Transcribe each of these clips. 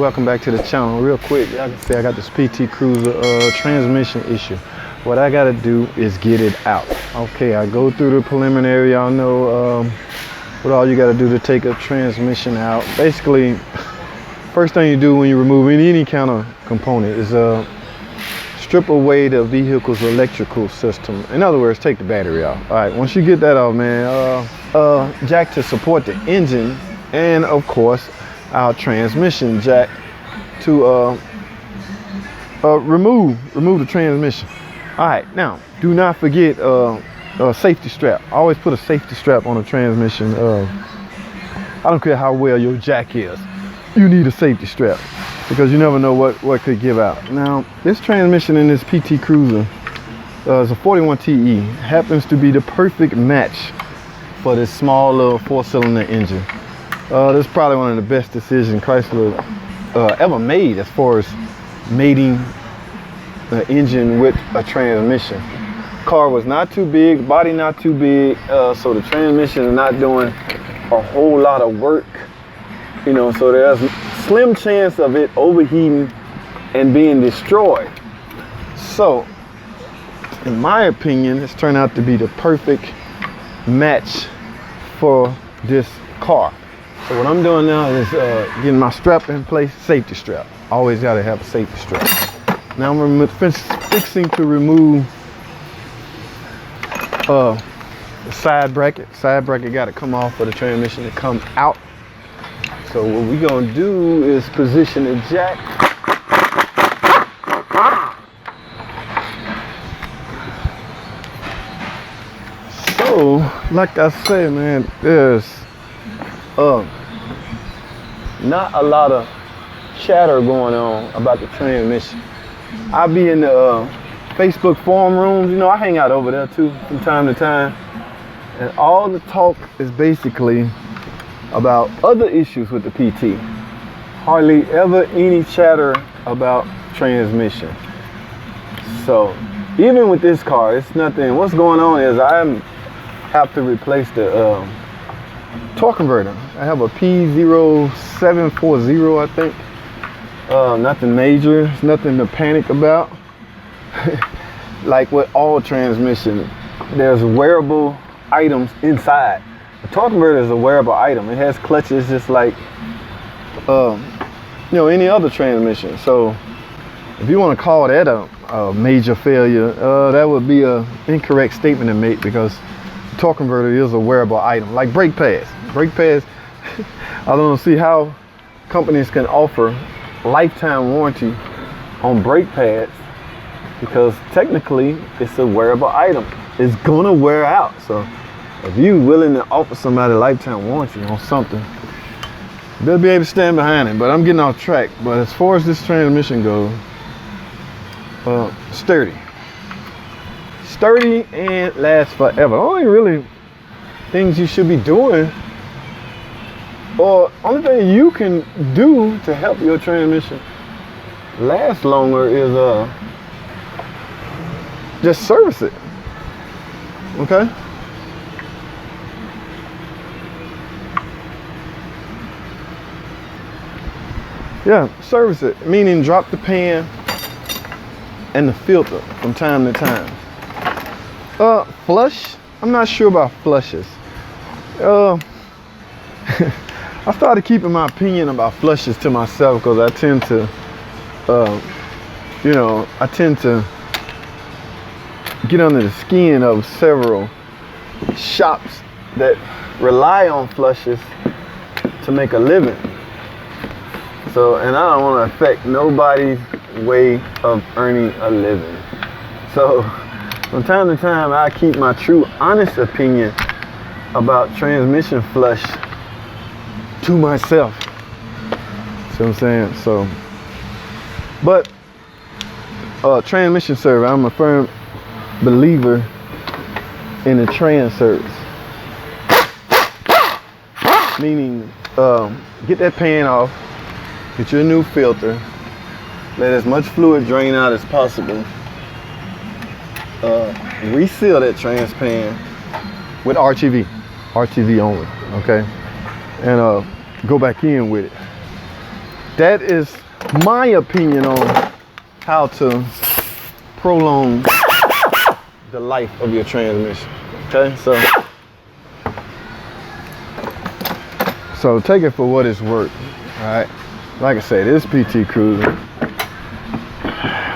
welcome back to the channel. Real quick, y'all can see I got this PT Cruiser transmission issue. What I gotta do is get it out. Okay, I go through the preliminary. Y'all know what all you gotta do to take a transmission out. Basically, first thing you do when you remove any kind of component is strip away the vehicle's electrical system. In other words, take the battery out. All right, once you get that off, man, jack to support the engine, and of course our transmission jack to remove the transmission. All right, now do not forget a safety strap. Always put a safety strap on a transmission. I don't care how well your jack is, you need a safety strap because you never know what could give out. Now this transmission in this PT Cruiser is a 41 TE, happens to be the perfect match for this small little 4-cylinder engine. This is probably one of the best decisions Chrysler ever made as far as mating the engine with a transmission. Car was not too big, body not too big, so the transmission is not doing a whole lot of work, you know, so there's slim chance of it overheating and being destroyed. So in my opinion, it's turned out to be the perfect match for this car. So what I'm doing now is getting my strap in place, safety strap. Always got to have a safety strap. Now I'm fixing to remove the side bracket. Side bracket got to come off for the transmission to come out. So what we're gonna do is position the jack. So, like I said, man, there's not a lot of chatter going on about the transmission. I'll be in the Facebook forum rooms, you know, I hang out over there too from time to time, and all the talk is basically about other issues with the PT. Hardly ever any chatter about transmission. So even with this car, it's nothing. What's going on is I have to replace the torque converter. I have a P0740, I think. Nothing major, it's nothing to panic about. Like with all transmission, there's wearable items inside. The torque converter is a wearable item. It has clutches just like you know, any other transmission. So if you want to call that a major failure, that would be an incorrect statement to make, because the torque converter is a wearable item, like brake pads. Brake pads, I don't see how companies can offer lifetime warranty on brake pads, because technically it's a wearable item. It's gonna wear out. So if you're willing to offer somebody a lifetime warranty on something, they'll be able to stand behind it. But I'm getting off track. But as far as this transmission goes, sturdy and lasts forever. Only really things you should be doing, or only thing you can do to help your transmission last longer is just service it. Okay? Yeah, service it, meaning drop the pan and the filter from time to time. Flush, I'm not sure about flushes. I started keeping my opinion about flushes to myself, because I tend to, you know, I tend to get under the skin of several shops that rely on flushes to make a living. So, and I don't want to affect nobody's way of earning a living. So from time to time, I keep my true, honest opinion about transmission flush to myself. See what I'm saying? So, but transmission service, I'm a firm believer in the trans service. Meaning, get that pan off, get your new filter, let as much fluid drain out as possible, reseal that trans pan with RTV only, okay? And go back in with it. that is my opinion on how to prolong the life of your transmission. Okay, so take it for what it's worth. All right, like I said, this PT Cruiser,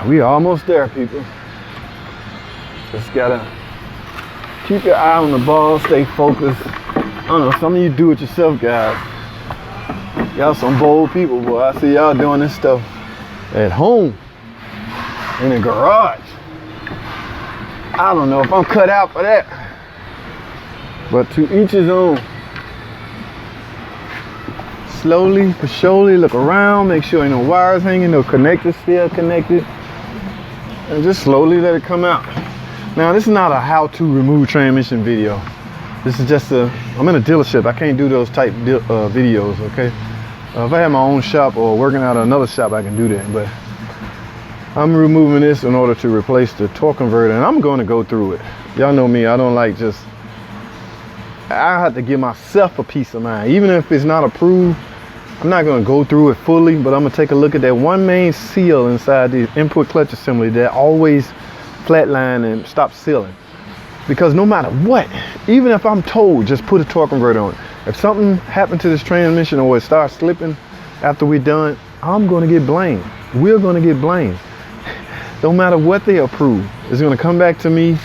we almost there, people. Just gotta keep your eye on the ball, stay focused. I don't know, some of you do it yourself, guys. Y'all some bold people, boy. I see y'all doing this stuff at home, in the garage. I don't know if I'm cut out for that. But to each his own. Slowly but surely look around, make sure ain't no wires hanging, no connectors still connected. And just slowly let it come out. Now this is not a how to remove transmission video. This is just I'm in a dealership. I can't do those type videos, okay? If I had my own shop or working out of another shop, I can do that. But I'm removing this in order to replace the torque converter, and I'm going to go through it. Y'all know me, I don't like just, I have to give myself a peace of mind. Even if it's not approved, I'm not going to go through it fully, but I'm going to take a look at that one main seal inside the input clutch assembly that always flatline and stop sealing. Because no matter what, even if I'm told just put a torque converter on it, if something happened to this transmission or it starts slipping after we're done, I'm going to get blamed. We're going to get blamed. No matter what they approve, it's going to come back to me.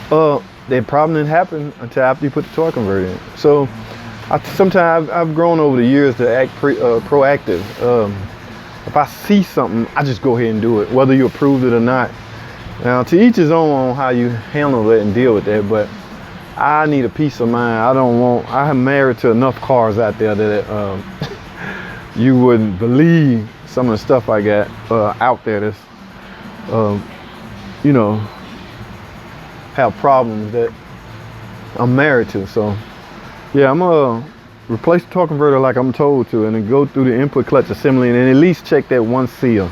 That problem didn't happen until after you put the torque converter in. So sometimes I've grown over the years to act proactive. If I see something, I just go ahead and do it, whether you approve it or not. Now, to each his own on how you handle it and deal with that, but I need a peace of mind. I'm married to enough cars out there that you wouldn't believe some of the stuff I got out there that's, you know, have problems that I'm married to. So, yeah, I'm gonna replace the torque converter like I'm told to, and then go through the input clutch assembly and at least check that one seal.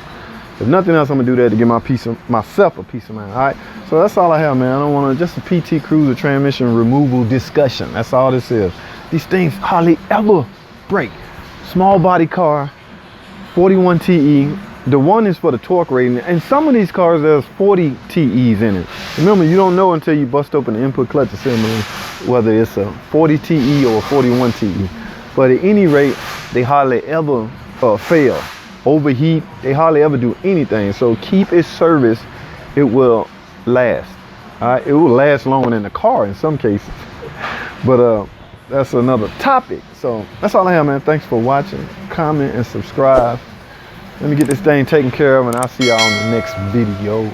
If nothing else, I'm gonna do that to give myself a peace of mind. All right, so that's all I have, man. I don't want to, just a PT Cruiser transmission removal discussion. That's all this is. These things hardly ever break. Small body car, 41 TE. The one is for the torque rating, and some of these cars there's 40 TEs in it. Remember, you don't know until you bust open the input clutch assembly whether it's a 40 TE or a 41 TE. But at any rate, they hardly ever fail. Overheat, they hardly ever do anything. So keep its service, it will last. All right, it will last longer than the car in some cases. But that's another topic. So that's all I have, man. Thanks for watching. Comment and subscribe. Let me get this thing taken care of, and I'll see y'all on the next video.